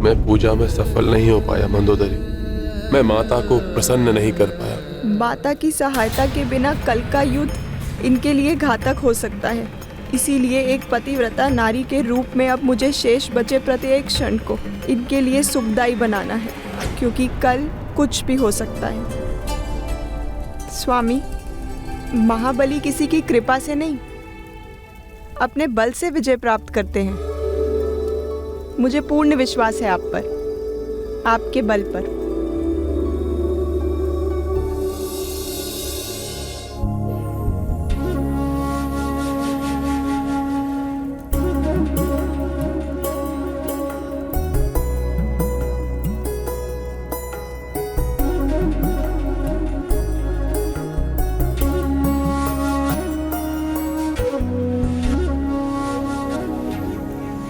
मैं पूजा में सफल नहीं हो पाया मंदोदरी। मैं माता को प्रसन्न नहीं कर पाया। माता की सहायता के बिना कल का युद्ध इनके लिए घातक हो सकता है। इसीलिए एक पतिव्रता नारी के रूप में अब मुझे शेष बचे प्रत्येक क्षण को इनके लिए सुखदायी बनाना है, क्योंकि कल कुछ भी हो सकता है। स्वामी, महाबली किसी की कृपा से नहीं, अपने बल से विजय प्राप्त करते हैं। मुझे पूर्ण विश्वास है आप पर, आपके बल पर।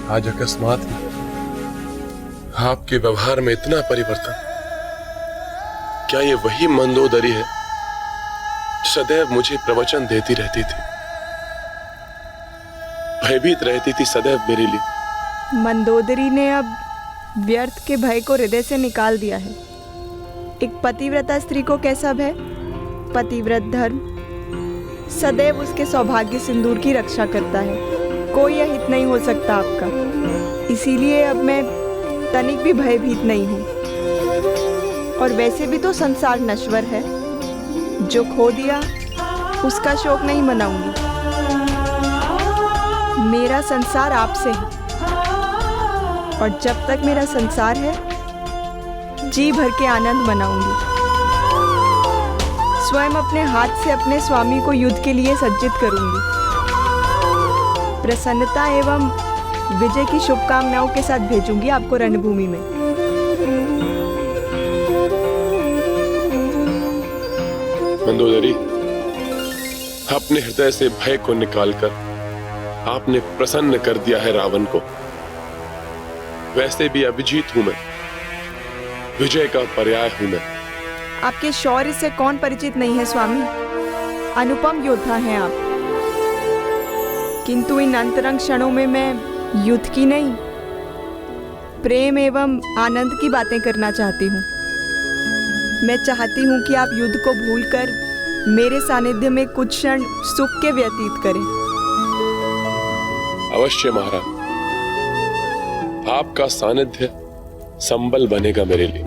आज अकस्मात आपके व्यवहार में इतना परिवर्तन। क्या ये वही मंदोदरी है जो सदैव मुझे प्रवचन देती रहती थी, भयभीत रहती थी सदैव मेरे लिए? मंदोदरी ने अब व्यर्थ के भय को हृदय से निकाल दिया है। एक पतिव्रता स्त्री को कैसा भय? पतिव्रत धर्म सदैव उसके सौभाग्य सिंदूर की रक्षा करता है। कोई अहित नहीं हो सकता आपका। इसीलिए अब मैं तनिक भी भयभीत नहीं हूँ। और वैसे भी तो संसार नश्वर है, जो खो दिया उसका शोक नहीं मनाऊंगी। मेरा संसार आपसे है, और जब तक मेरा संसार है जी भर के आनंद मनाऊंगी। स्वयं अपने हाथ से अपने स्वामी को युद्ध के लिए सज्जित करूंगी। प्रसन्नता एवं विजय की शुभकामनाओं के साथ भेजूंगी आपको रणभूमि में। मंदोदरी, अपने हृदय से भय को निकालकर आपने प्रसन्न कर दिया है रावण को। वैसे भी अभिजीत हूं मैं, विजय का पर्याय हूं मैं। आपके शौर्य से कौन परिचित नहीं है स्वामी? अनुपम योद्धा हैं आप। किंतु इन अंतरंग क्षणों में मैं युद्ध की नहीं, प्रेम एवं आनंद की बातें करना चाहती हूँ। मैं चाहती हूँ कि आप युद्ध को भूलकर मेरे सानिध्य में कुछ क्षण सुख के व्यतीत करें। अवश्य महाराज, आपका सानिध्य संबल बनेगा मेरे लिए।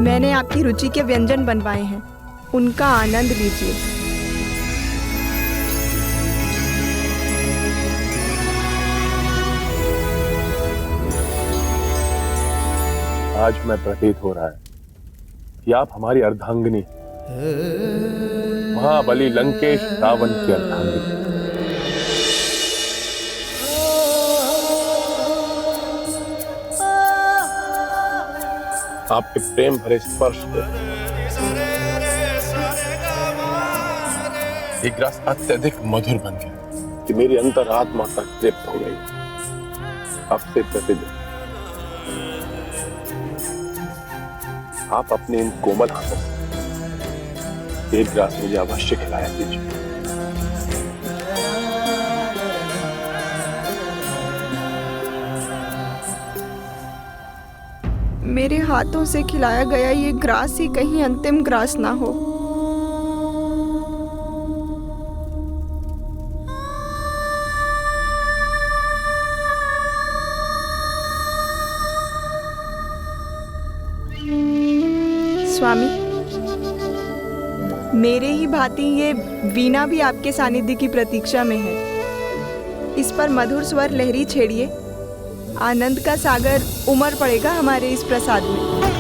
मैंने आपकी रुचि के व्यंजन बनवाए हैं, उनका आनंद लीजिए। आज मैं प्रतीत हो रहा है कि आप हमारी अर्धांगिनी, महाबली लंकेश रावण की अर्धांगिनी। आपके प्रेम भरे स्पर्श से एक रस अत्यधिक मधुर बन गया कि मेरी अंतरात्मा तक तृप्त हो गई। अब से प्रतिदिन आप अपने इन कोमल हाथों से एक ग्लास मुझे अवश्य खिलाया कीजिए। मेरे हाथों से खिलाया गया ये ग्रास ही कहीं अंतिम ग्रास ना हो। स्वामी, मेरे ही भांति ये वीणा भी आपके सानिध्य की प्रतीक्षा में है। इस पर मधुर स्वर लहरी छेड़िए, आनंद का सागर उमड़ पड़ेगा हमारे इस प्रसाद में।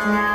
Yeah.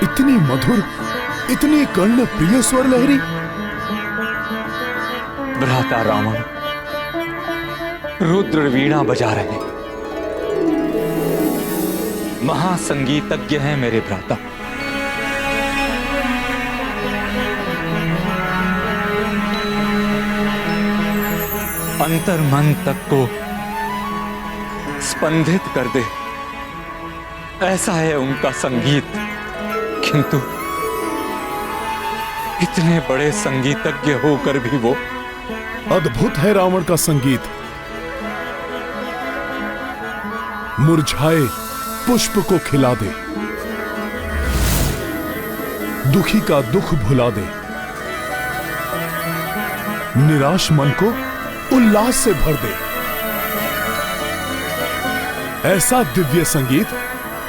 इतनी मधुर, इतनी कर्ण प्रिय स्वर लहरी। भ्राता रावण रुद्र वीणा बजा रहे, महासंगीतज्ञ हैं मेरे भ्राता। अंतर मन तक को स्पंदित कर दे, ऐसा है उनका संगीत। किंतु इतने बड़े संगीतज्ञ होकर भी वो अद्भुत है रावण का संगीत। मुरझाए पुष्प को खिला दे, दुखी का दुख भुला दे, निराश मन को उल्लास से भर दे। ऐसा दिव्य संगीत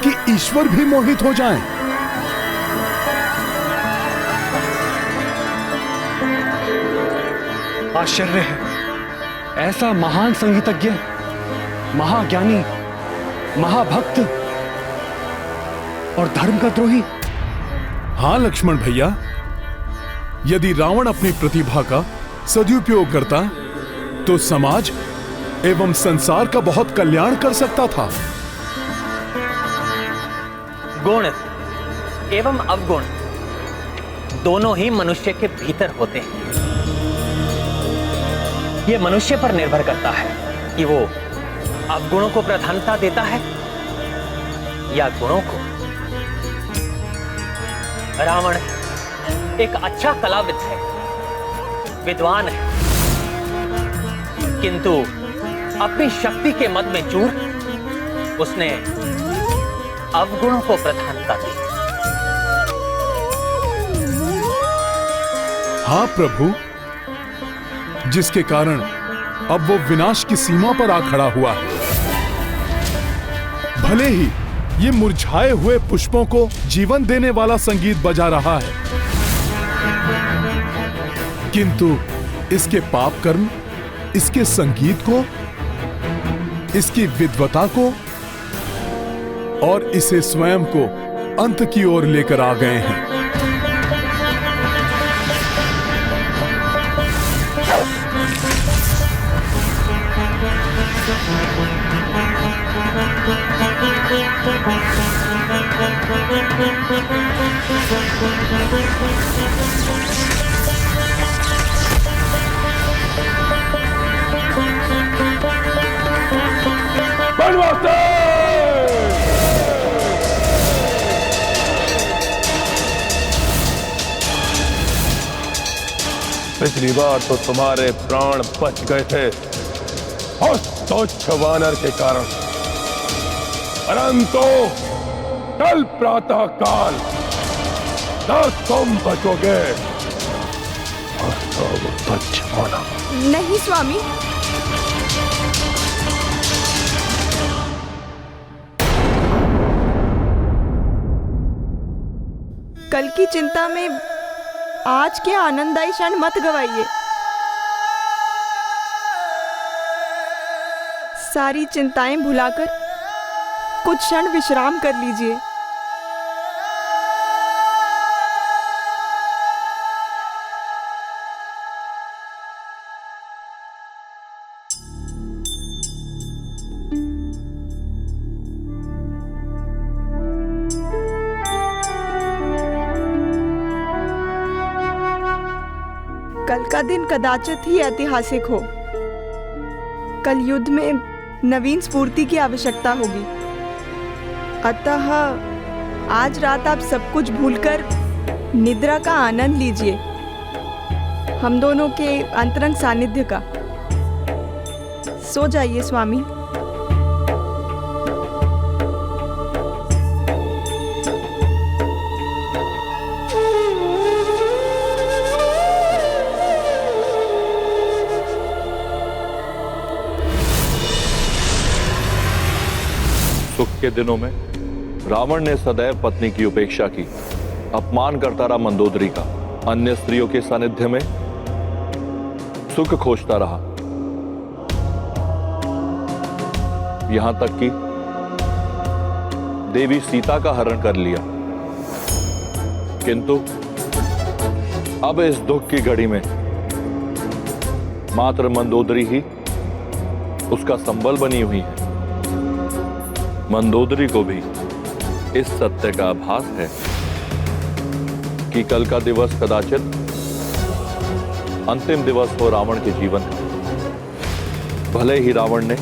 कि ईश्वर भी मोहित हो जाएं। आश्चर्य है, ऐसा महान संगीतज्ञ, महाज्ञानी, महाभक्त और धर्म का द्रोही। हां लक्ष्मण भैया, यदि रावण अपनी प्रतिभा का सदुपयोग करता तो समाज एवं संसार का बहुत कल्याण कर सकता था। गुण एवं अवगुण दोनों ही मनुष्य के भीतर होते हैं। यह मनुष्य पर निर्भर करता है कि वो अवगुणों को प्राधान्यता देता है या गुणों को। रावण एक अच्छा कलाविद है, विद्वान है, किंतु अपनी शक्ति के मद में चूर उसने अवगुणों को प्रधानता दी। हाँ प्रभु, जिसके कारण अब वो विनाश की सीमा पर आ खड़ा हुआ है। भले ही ये मुरझाए हुए पुष्पों को जीवन देने वाला संगीत बजा रहा है, किंतु इसके पाप कर्म, इसके संगीत को, इसकी विद्वता को और इसे स्वयं को अंत की ओर लेकर आ गए हैं। पिछली बार तो तुम्हारे प्राण बच गए थे और तुच्छ वानर के कारण, परंतु कल प्रातः काल न तुम बचोगे और सब तुच्छ होना। नहीं स्वामी, कल की चिंता में आज के आनंददायी क्षण मत गवाइए। सारी चिंताएं भुलाकर कुछ क्षण विश्राम कर लीजिए। कल का दिन कदाचित ही ऐतिहासिक हो। कल युद्ध में नवीन स्फूर्ति की आवश्यकता होगी। अतः आज रात आप सब कुछ भूलकर निद्रा का आनंद लीजिए हम दोनों के अंतरंग सानिध्य का। सो जाइए स्वामी। सुख के दिनों में रावण ने सदैव पत्नी की उपेक्षा की, अपमान करता रहा मंदोदरी का, अन्य स्त्रियों के सानिध्य में सुख खोजता रहा, यहां तक कि देवी सीता का हरण कर लिया। किंतु अब इस दुख की घड़ी में मात्र मंदोदरी ही उसका संबल बनी हुई है। मंदोदरी को भी इस सत्य का आभास है कि कल का दिवस कदाचित अंतिम दिवस हो रावण के जीवन का। भले ही रावण ने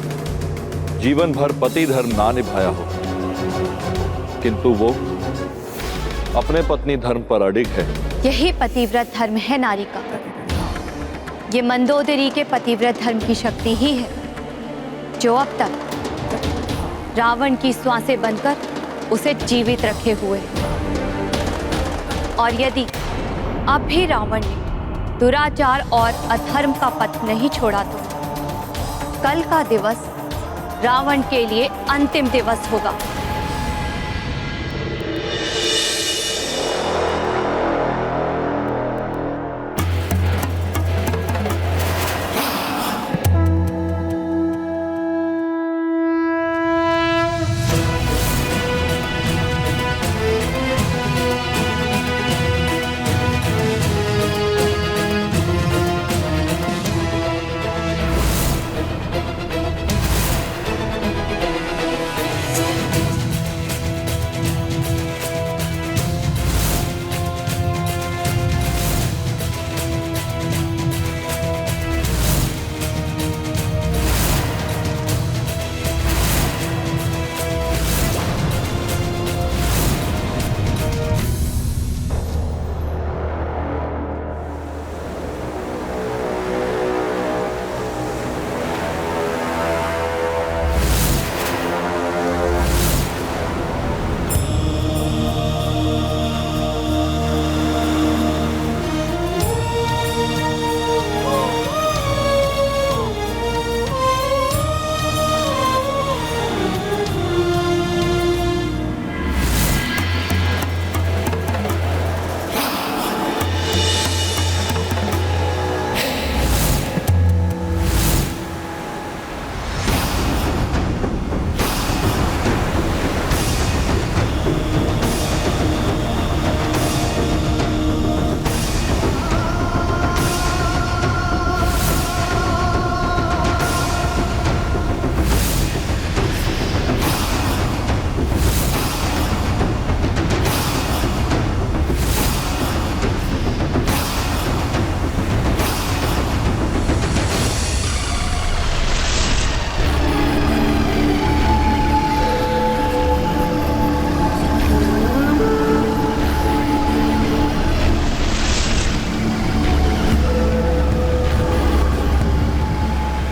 जीवन भर पति धर्म ना निभाया हो, किंतु वो अपने पत्नी धर्म पर अडिग है। यही पतिव्रत धर्म है नारी का। ये मंदोदरी के पतिव्रत धर्म की शक्ति ही है जो अब तक रावण की श्वासें बनकर उसे जीवित रखे हुए। और यदि अब भी रावण ने दुराचार और अधर्म का पथ नहीं छोड़ा तो कल का दिवस रावण के लिए अंतिम दिवस होगा।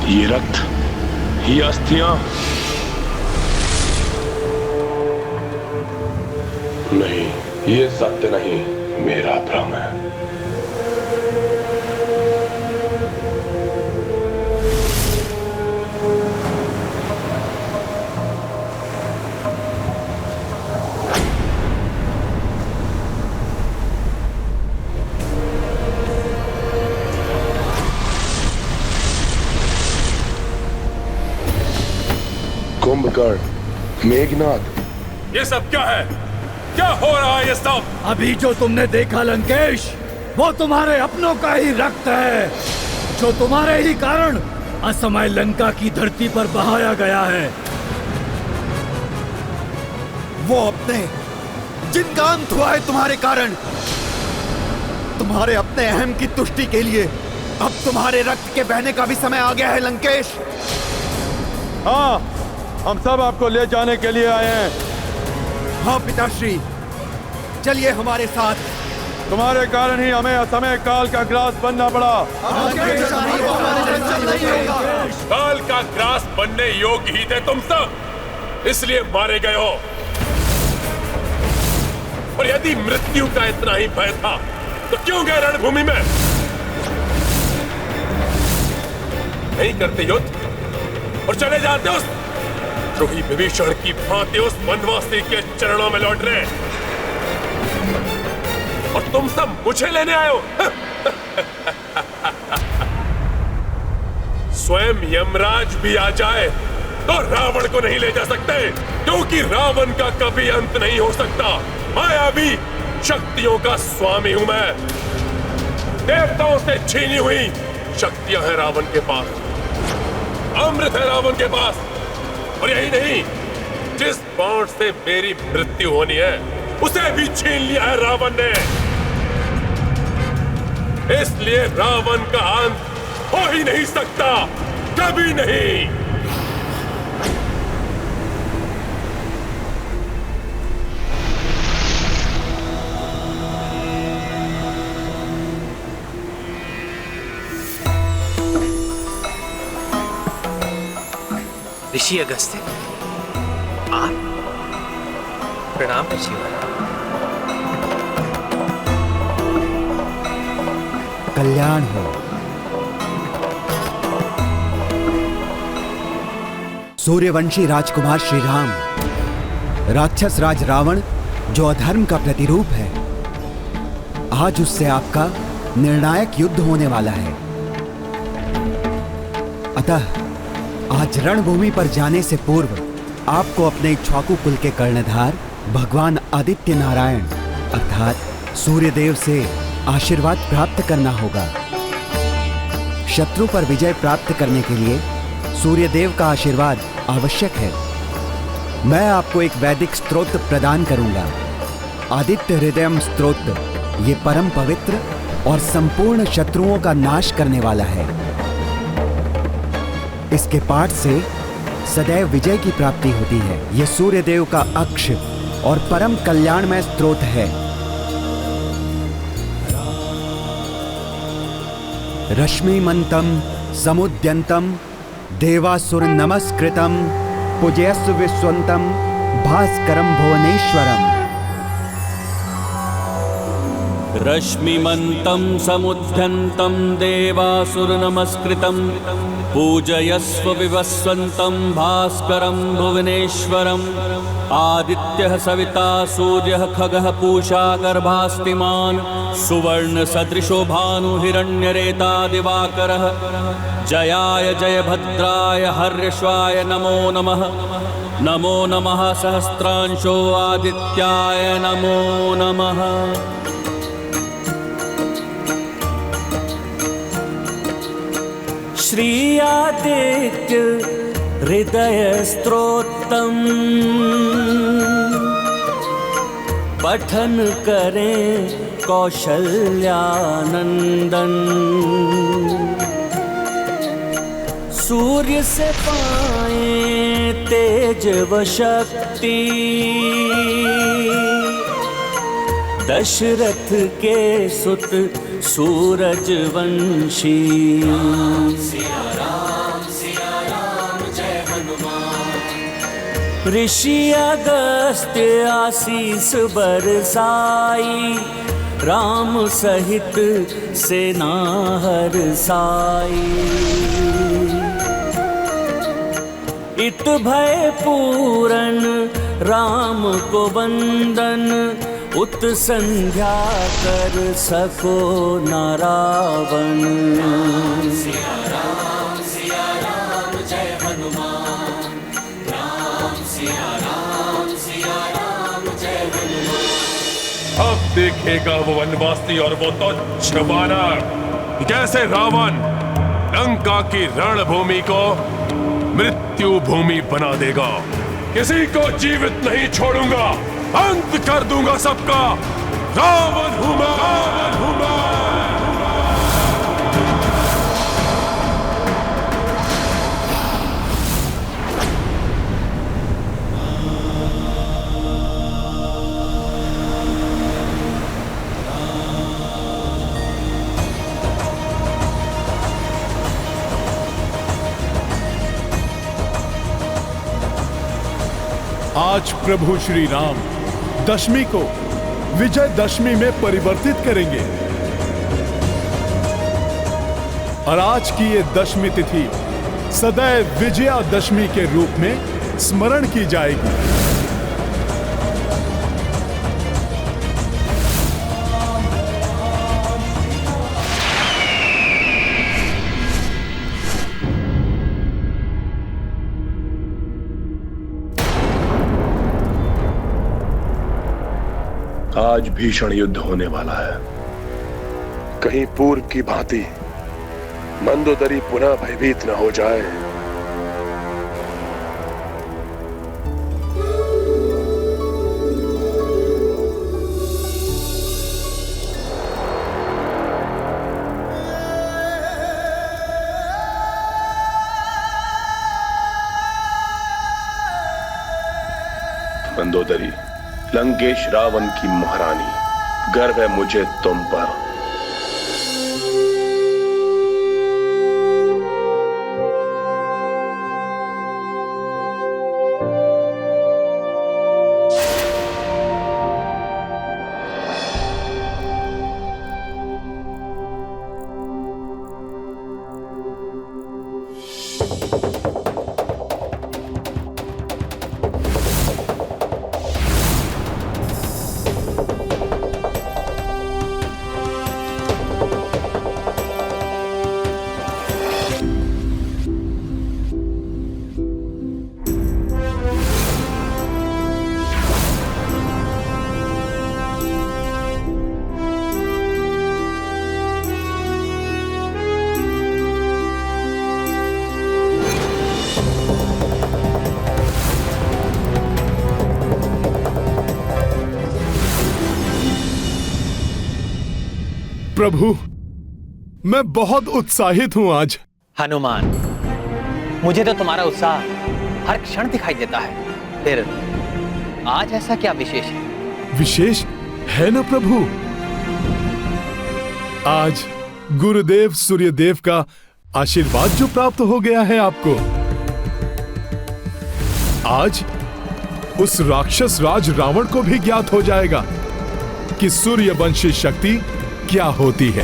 ये रक्त, ये अस्थियां नहीं, ये सत्य नहीं, मेरा भ्रम है। कुंभकर्ण, मेघनाथ, ये सब क्या है? क्या हो रहा है ये सब? अभी जो तुमने देखा लंकेश, वो तुम्हारे अपनों का ही रक्त है, जो तुम्हारे ही कारण असमय लंका की धरती पर बहाया गया है। वो अपने जिनका अंत हुआ है तुम्हारे कारण। तुम्हारे अपने अहम की तुष्टि के लिए अब तुम्हारे रक्त के बहने का भी समय आ गया है लंकेश। हाँ, हम सब आपको ले जाने के लिए आए हैं। हाँ पिताश्री, चलिए हमारे साथ। तुम्हारे कारण ही हमें असमय काल का ग्रास बनना पड़ा। काल का ग्रास बनने योग्य ही थे तुम सब, इसलिए मारे गए हो। और यदि मृत्यु का इतना ही भय था तो क्यों गए रणभूमि में? नहीं करते युद्ध और चले जाते उस द्रोही विभीषण की भांति उस वनवासी के चरणों में लौट रहे, और तुम सब मुझे लेने आए हो। स्वयं यमराज भी आ जाए तो रावण को नहीं ले जा सकते, क्योंकि रावण का कभी अंत नहीं हो सकता। मायावी शक्तियों का स्वामी हूं मैं। देवताओं से छीनी हुई शक्तियां हैं रावण के पास, अमृत है रावण के पास। और यही नहीं, जिस बाण से मेरी मृत्यु होनी है उसे भी छीन लिया है रावण ने। इसलिए रावण का अंत हो ही नहीं सकता, कभी नहीं। ऋषि अगस्त्य, आप? प्रणाम ऋषिवर। कल्याण हो। सूर्यवंशी राजकुमार श्री राम, राक्षस राज रावण जो अधर्म का प्रतिरूप है, आज उससे आपका निर्णायक युद्ध होने वाला है। अतः आज रणभूमि पर जाने से पूर्व आपको अपने इक्ष्वाकु कुल के कर्णधार भगवान आदित्य नारायण अर्थात सूर्यदेव से आशीर्वाद प्राप्त करना होगा। शत्रु पर विजय प्राप्त करने के लिए सूर्यदेव का आशीर्वाद आवश्यक है। मैं आपको एक वैदिक स्तोत्र प्रदान करूंगा, आदित्य हृदयम स्तोत्र। ये परम पवित्र और संपूर्ण शत्रुओं का नाश करने वाला है। इसके पाठ से सदैव विजय की प्राप्ति होती है। यह सूर्यदेव का अक्ष और परम कल्याणमय स्तोत्र है। रश्मिमंतम समुद्यंतम देवासुर नमस्कृतम पूजयस्व विश्वंतम भास्करम भुवनेश्वरम। रश्मिमन्तं समुद्यन्तं देवासुर नमस्कृतं पूजयस्व विवस्वन्तं भास्करं भुवनेश्वरम्। आदित्यः सविता सूर्यः खगः पूषा गर्भास्तिमान् सुवर्ण सदृशो भानु हिरण्यरेता दिवाकरः। जयाय जयभद्राय हर्यश्वाय नमो नमः। नमो नमः सहस्रांशो आदित्याय नमो नमः। श्री आदित्य हृदय स्तोत्रम पठन करें कौशल्यानंदन। सूर्य से पाए तेज व शक्ति दशरथ के सुत सूरज वंशी। ऋषि अगस्त्य आशीष बरसाई राम सहित सेना हरसाई। इत भय पूरन राम को वंदन उत संध्या कर सको न रावण। सिया राम जय हनुमान। राम सिया राम जय हनुमान। अब देखेगा वो वनवासी और वो तो छुपाना कैसे रावण लंका की रणभूमि को मृत्यु भूमि बना देगा। किसी को जीवित नहीं छोड़ूंगा, अंत कर दूंगा सबका। रावण हूं मैं, रावण हूं मैं। आज प्रभु श्री राम दशमी को विजयदशमी में परिवर्तित करेंगे और आज की ये दशमी तिथि सदैव विजयादशमी के रूप में स्मरण की जाएगी। आज भीषण युद्ध होने वाला है। कहीं पूर्व की भांति मंदोदरी पुनः भयभीत न हो जाए। मंदोदरी, लंकेश रावण की महारानी, गर्व है मुझे तुम पर। प्रभु, मैं बहुत उत्साहित हूं आज। हनुमान, मुझे तो तुम्हारा उत्साह हर क्षण दिखाई देता है, फिर आज ऐसा क्या विशेष है? विशेष है ना प्रभु? आज गुरुदेव सूर्यदेव का आशीर्वाद जो प्राप्त हो गया है आपको। आज उस राक्षस राज रावण को भी ज्ञात हो जाएगा कि सूर्यवंशी शक्ति क्या होती है।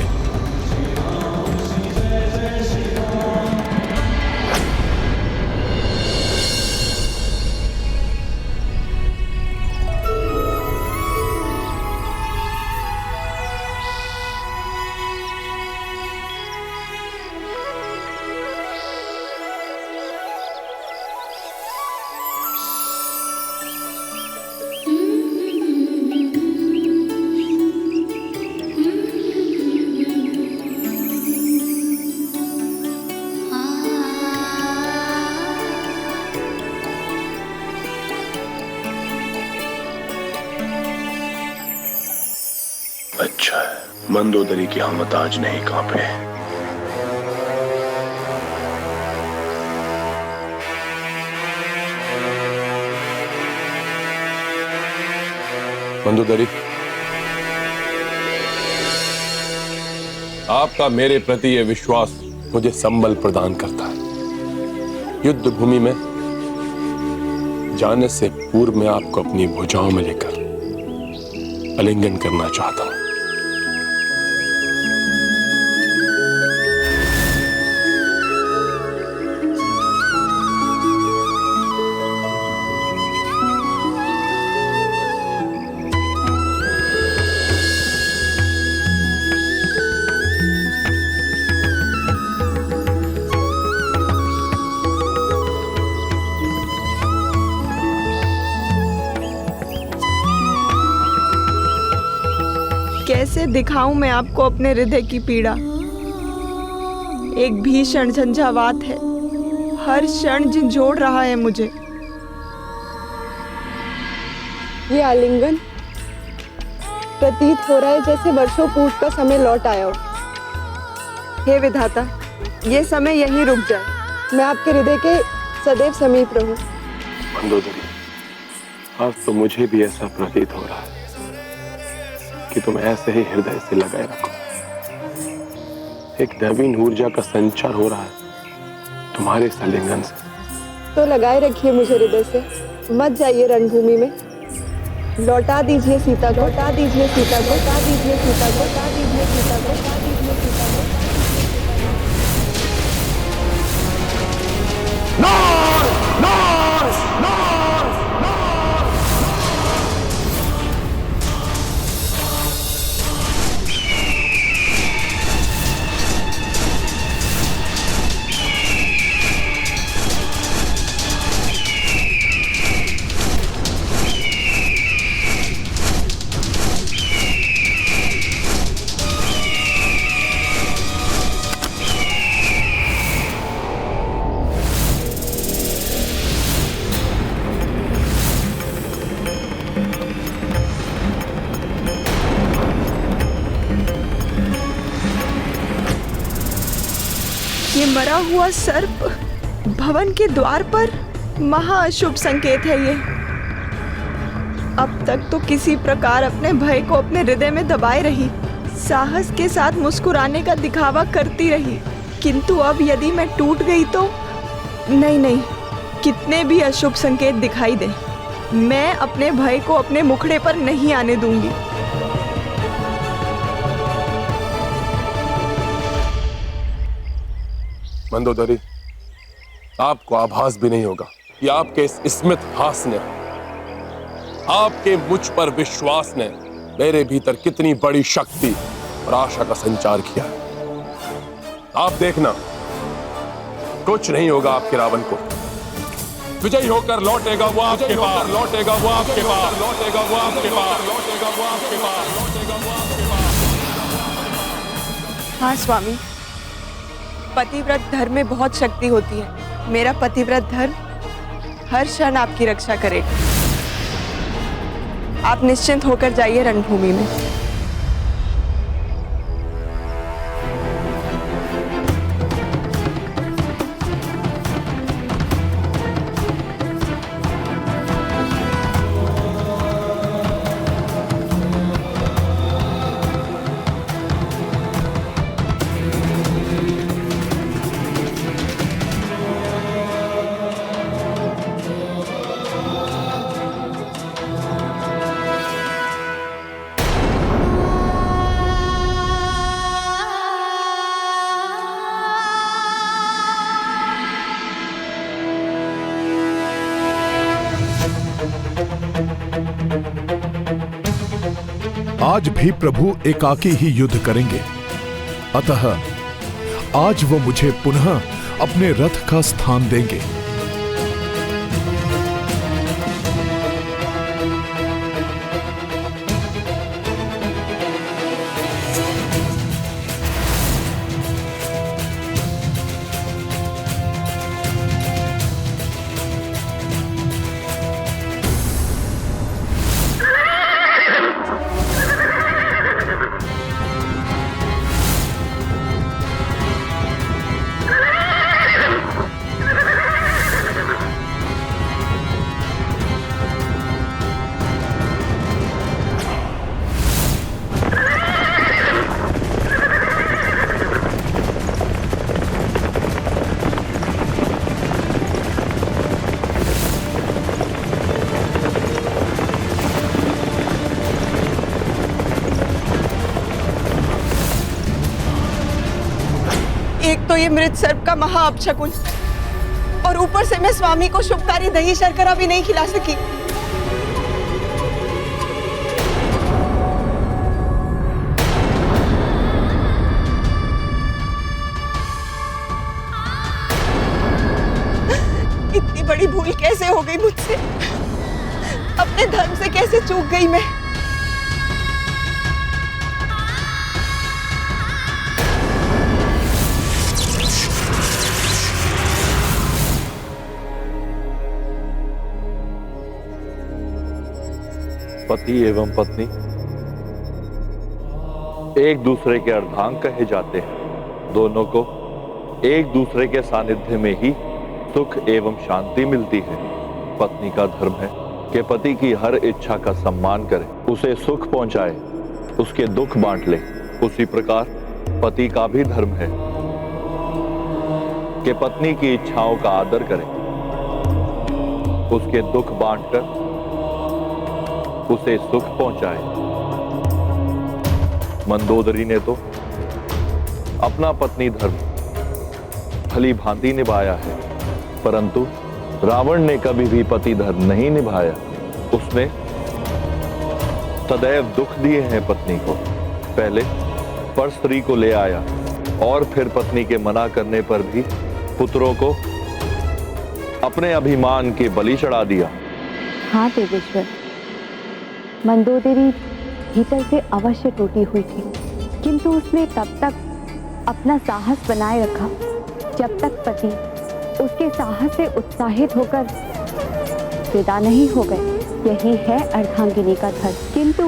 अच्छा है, मंदोदरी की हिम्मत आज नहीं कांपे। मंदोदरी, आपका मेरे प्रति यह विश्वास मुझे संबल प्रदान करता है। युद्ध भूमि में जाने से पूर्व मैं आपको अपनी भुजाओं में लेकर आलिंगन करना चाहता हूं। कैसे दिखाऊं मैं आपको अपने हृदय की पीड़ा। एक भीषण झंझावात है, हर क्षण झंझोड़ रहा है मुझे। ये आलिंगन प्रतीत हो रहा है जैसे वर्षों पूर्व का समय लौट आया हो। हे विधाता, ये समय यहीं रुक जाए, मैं आपके हृदय के सदैव समीप रहूं। मंदोदरी, अब तो मुझे भी ऐसा प्रतीत हो रहा है कि तुम ऐसे ही हृदय से लगाए रखो। एक नवीन ऊर्जा का संचार हो रहा है तुम्हारे इस आलिंगन से। तो लगाए रखिए मुझे हृदय से, मत जाइए रणभूमि में। लौटा दीजिए सीता को, लौटा दीजिए सीता को, लौटा दीजिए सीता को, लौटा दीजिए सीता को, लौटा दीजिए सीता को। ये मरा हुआ सर्प भवन के द्वार पर महाअशुभ संकेत है ये। अब तक तो किसी प्रकार अपने भय को अपने हृदय में दबाए रही, साहस के साथ मुस्कुराने का दिखावा करती रही, किंतु अब यदि मैं टूट गई तो नहीं, कितने भी अशुभ संकेत दिखाई दे, मैं अपने भय को अपने मुखड़े पर नहीं आने दूंगी। मंदोदरी, आपको आभास भी नहीं होगा कि आपके इस स्मित हास ने, आपके मुझ पर विश्वास ने मेरे भीतर कितनी बड़ी शक्ति और आशा का संचार किया है। आप देखना, कुछ नहीं होगा आपके रावण को। विजयी होकर लौटेगा वो आपके पास, लौटेगा वो आपके पास, लौटेगा वो आपके पास, लौटेगा वो आपके पास, लौटेगा वो आपके पास। हाँ स्वामी, पतिव्रत धर्म में बहुत शक्ति होती है। मेरा पतिव्रत धर्म हर क्षण आपकी रक्षा करेगा। आप निश्चिंत होकर जाइए रणभूमि में। आज भी प्रभु एकाकी ही युद्ध करेंगे, अतः आज वो मुझे पुनः अपने रथ का स्थान देंगे। एक तो ये मृत सर्प का महा अपशकुन, और ऊपर से मैं स्वामी को शुभकारी दही शर्करा भी नहीं खिला सकी। इतनी बड़ी भूल कैसे हो गई मुझसे? अपने धर्म से कैसे चूक गई मैं? पति एवं पत्नी एक दूसरे के अर्धांग कहे जाते हैं। दोनों को एक दूसरे के सानिध्य में ही सुख एवं शांति मिलती है। पत्नी का धर्म है कि पति की हर इच्छा का सम्मान करे, उसे सुख पहुंचाए, उसके दुख बांट ले। उसी प्रकार पति का भी धर्म है कि पत्नी की इच्छाओं का आदर करे, उसके दुख बांटकर उसे सुख पहुंचाए। मंदोदरी ने तो अपना पत्नी धर्म भली भांति निभाया है, परंतु रावण ने कभी भी पति धर्म नहीं निभाया। उसने सदैव दुख दिए हैं पत्नी को। पहले पर स्त्री को ले आया और फिर पत्नी के मना करने पर भी पुत्रों को अपने अभिमान के बलि चढ़ा दिया। हाँ देवेश्वर, मंदोदरी भीतर से अवश्य टूटी हुई थी, किंतु उसने तब तक अपना साहस बनाए रखा जब तक पति उसके साहस से उत्साहित होकर विदा नहीं हो गए। यही है अर्धांगिनी का धर्म। किंतु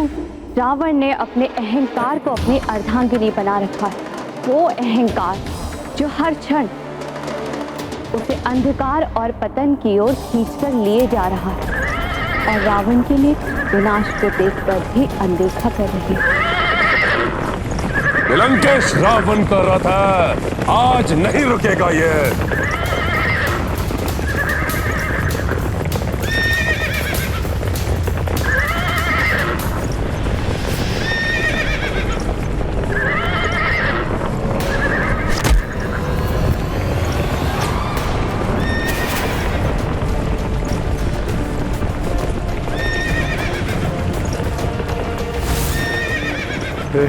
रावण ने अपने अहंकार को अपनी अर्धांगिनी बना रखा है। वो अहंकार जो हर क्षण उसे अंधकार और पतन की ओर खींचकर लिए जा रहा है, और रावण के लिए विनाश को देखकर भी अनदेखा कर रही है। लंकेश रावण का रथ है, आज नहीं रुकेगा ये।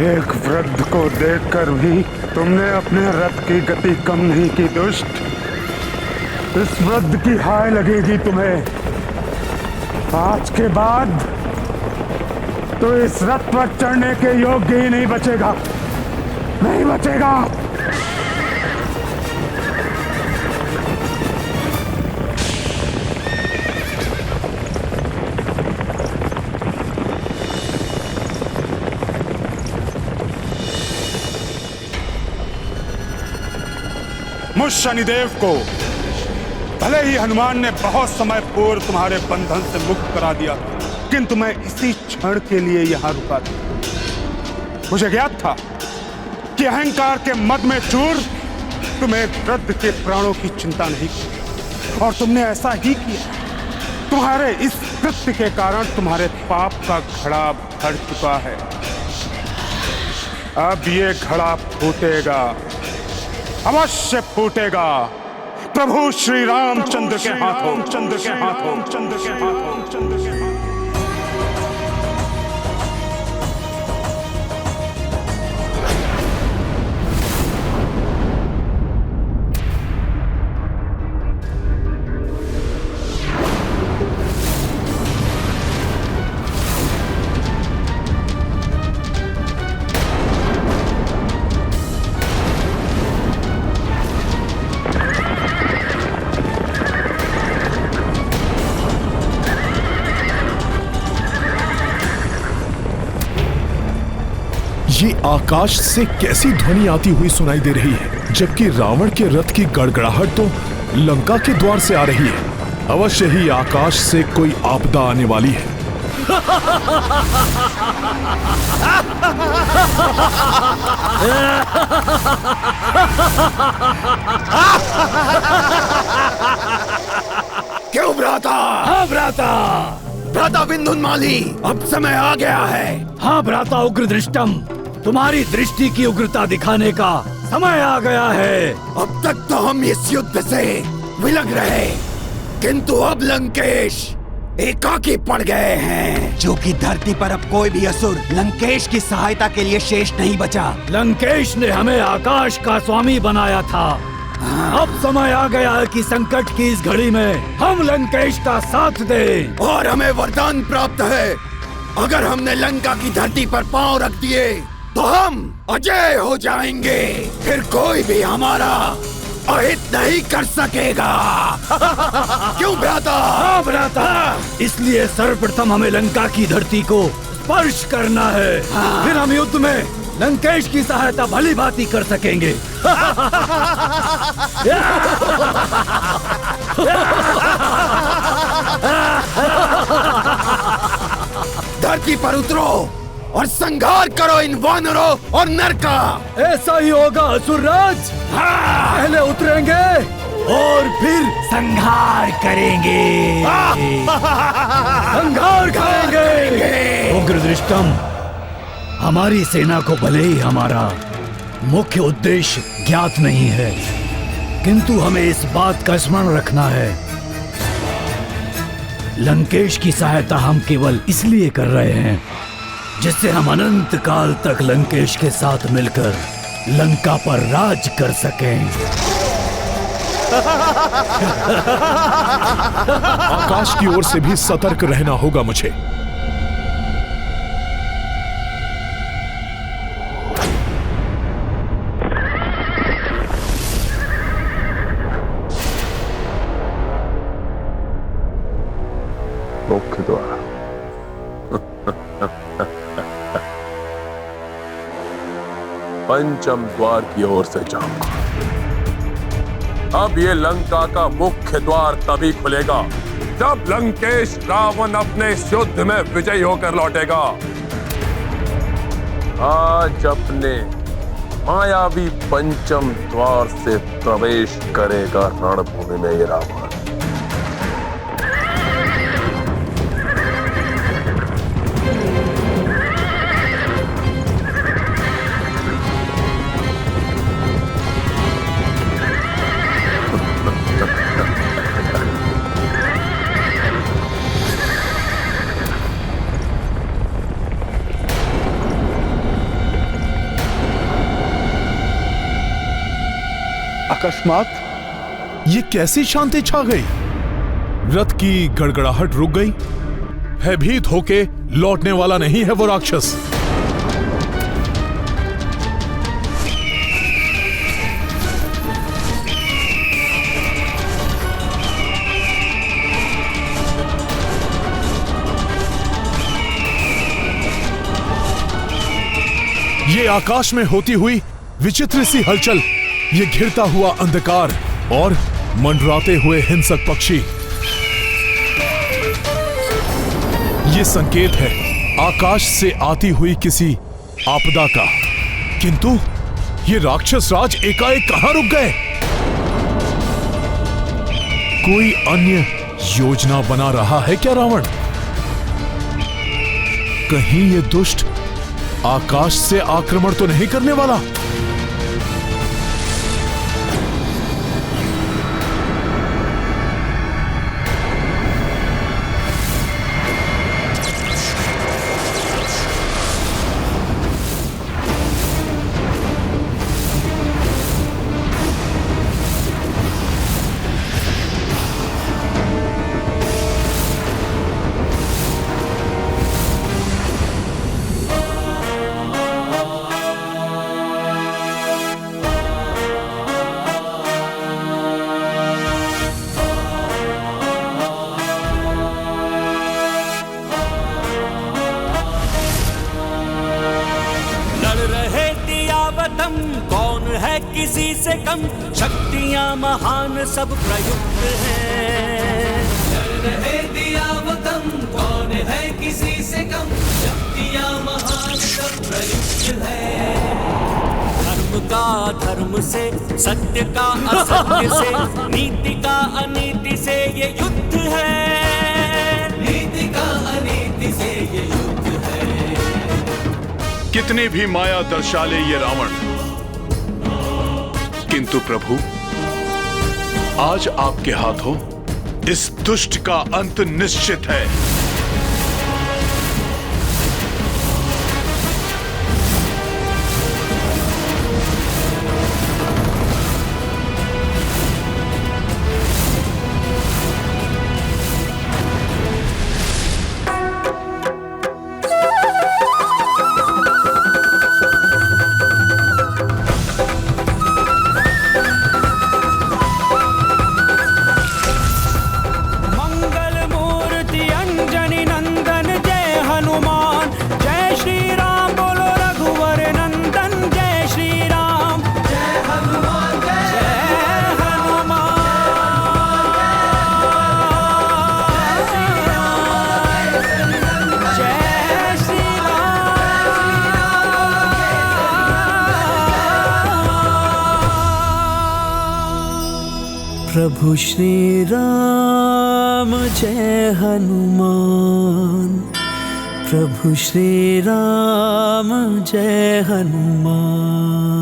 एक वृद्ध को देखकर भी तुमने अपने रथ की गति कम नहीं की दुष्ट। इस वृद्ध की हाय लगेगी तुम्हें। आज के बाद तो इस रथ पर चढ़ने के योग्य ही नहीं बचेगा, नहीं बचेगा। मुझ शनिदेव को भले ही हनुमान ने बहुत समय पूर्व तुम्हारे बंधन से मुक्त करा दिया, किंतु मैं इसी क्षण के लिए यहां रुका था। मुझे ज्ञात था कि अहंकार के मद में चूर तुम एक वृद्ध के प्राणों की चिंता नहीं की, और तुमने ऐसा ही किया। तुम्हारे इस कृत्य के कारण तुम्हारे पाप का घड़ा भर चुका है। अब ये घड़ा फूटेगा, अवश्य फूटेगा। प्रभु श्री रामचंद्र के हाथों, चंद्र के हाथों, चंद्र के हाथों, चंद्र के हाथों। ये आकाश से कैसी ध्वनि आती हुई सुनाई दे रही है, जबकि रावण के रथ की गड़गड़ाहट तो लंका के द्वार से आ रही है। अवश्य ही आकाश से कोई आपदा आने वाली है। क्यों भ्राता? हाँ भ्राता, भ्राता विंध्योन्माली, अब समय आ गया है। हाँ भ्राता उग्र दृष्टम, तुम्हारी दृष्टि की उग्रता दिखाने का समय आ गया है। अब तक तो हम इस युद्ध से विलग रहे, किंतु अब लंकेश एकाकी पड़ गए हैं। जो कि धरती पर अब कोई भी असुर लंकेश की सहायता के लिए शेष नहीं बचा। लंकेश ने हमें आकाश का स्वामी बनाया था। अब समय आ गया है कि संकट की इस घड़ी में हम लंकेश का साथ दें। और हमें वरदान प्राप्त है, अगर हमने लंका की धरती पर पांव रख दिए तो हम अजय हो जाएंगे, फिर कोई भी हमारा अहित नहीं कर सकेगा। क्यों भ्राता? हाँ भ्राता, इसलिए सर्वप्रथम हमें लंका की धरती को स्पर्श करना है। फिर हम युद्ध में लंकेश की सहायता भली भांति कर सकेंगे। धरती पर उतरो और संहार करो इन वानरों और नर का। ऐसा ही होगा असुरराज। पहले उतरेंगे और फिर संहार करेंगे। संहार करेंगे। उग्रदृष्टम, हमारी सेना को भले ही हमारा मुख्य उद्देश्य ज्ञात नहीं है, किंतु हमें इस बात का स्मरण रखना है, लंकेश की सहायता हम केवल इसलिए कर रहे हैं जिससे हम अनंत काल तक लंकेश के साथ मिलकर लंका पर राज कर सकें। आकाश की ओर से भी सतर्क रहना होगा मुझे। मुख्य द्वार। पंचम द्वार की ओर से जाऊंगा। अब ये लंका का मुख्य द्वार तभी खुलेगा जब लंकेश रावण अपने इस युद्ध में विजयी होकर लौटेगा। आज अपने मायावी पंचम द्वार से प्रवेश करेगा रणभूमि में ये रावण। अकस्मात ये कैसी शांति छा गई? रथ की गड़गड़ाहट रुक गई। भयभीत होके लौटने वाला नहीं है वो राक्षस। ये आकाश में होती हुई विचित्र सी हलचल, ये घिरता हुआ अंधकार और मंडराते हुए हिंसक पक्षी, ये संकेत है आकाश से आती हुई किसी आपदा का। किंतु ये राक्षस राज एकाएक कहां रुक गए? कोई अन्य योजना बना रहा है क्या रावण? कहीं ये दुष्ट आकाश से आक्रमण तो नहीं करने वाला? कौन है किसी से कम, शक्तियां महान सब प्रयुक्त हैं। रहे दिया वतन, कौन है किसी से कम, शक्तियां महान सब प्रयुक्त है। धर्म का धर्म से, सत्य का असत्य से, नीति का अनीति से ये युद्ध है। नीति का अनीति से ये युद्ध है। कितनी भी माया दर्शा ले ये रावण, किंतु प्रभु आज आपके हाथों इस दुष्ट का अंत निश्चित है। प्रभु श्री राम जय हनुमान, प्रभु श्री राम जय हनुमान।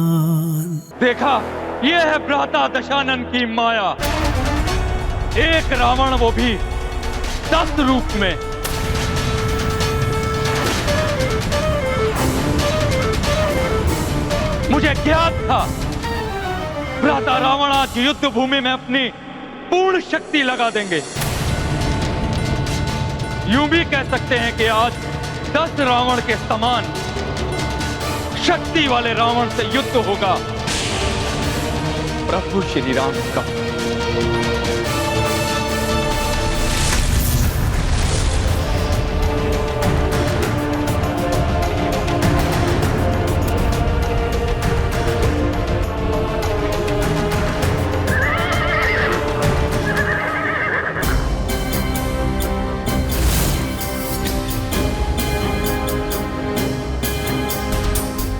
देखा, ये है भ्राता दशानन की माया। एक रावण, वो भी 10 रूप में। मुझे ज्ञात था भ्राता रावण आज युद्ध भूमि में अपनी पूर्ण शक्ति लगा देंगे। यूं भी कह सकते हैं कि आज 10 रावण के समान शक्ति वाले रावण से युद्ध होगा प्रभु श्री राम का।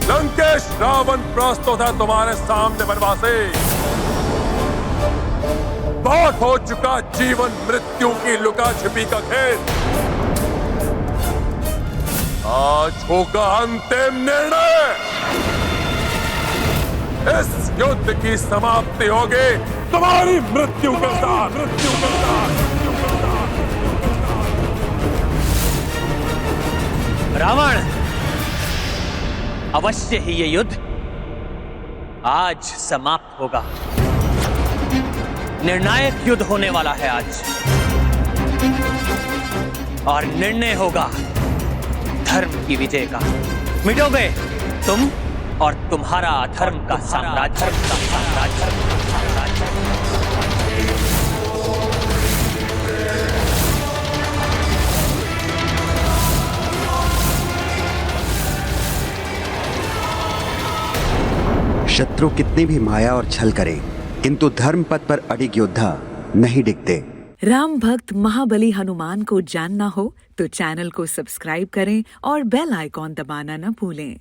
लंकेश, रावण प्रस्तुत है तुम्हारे सामने बनवासी। बहुत हो चुका जीवन मृत्यु की लुका छिपी का खेल। आज होगा अंतिम निर्णय। इस युद्ध की समाप्ति होगी तुम्हारी मृत्यु के साथ। रावण, अवश्य ही ये युद्ध आज समाप्त होगा। निर्णायक युद्ध होने वाला है आज, और निर्णय होगा धर्म की विजय का। मिटोगे तुम और तुम्हारा अधर्म का साम्राज्य। शत्रु कितनी भी माया और छल करे, किंतु धर्म पथ पर अडिग योद्धा नहीं डिगते। राम भक्त महाबली हनुमान को जानना हो तो चैनल को सब्सक्राइब करें और बेल आइकॉन दबाना न भूलें।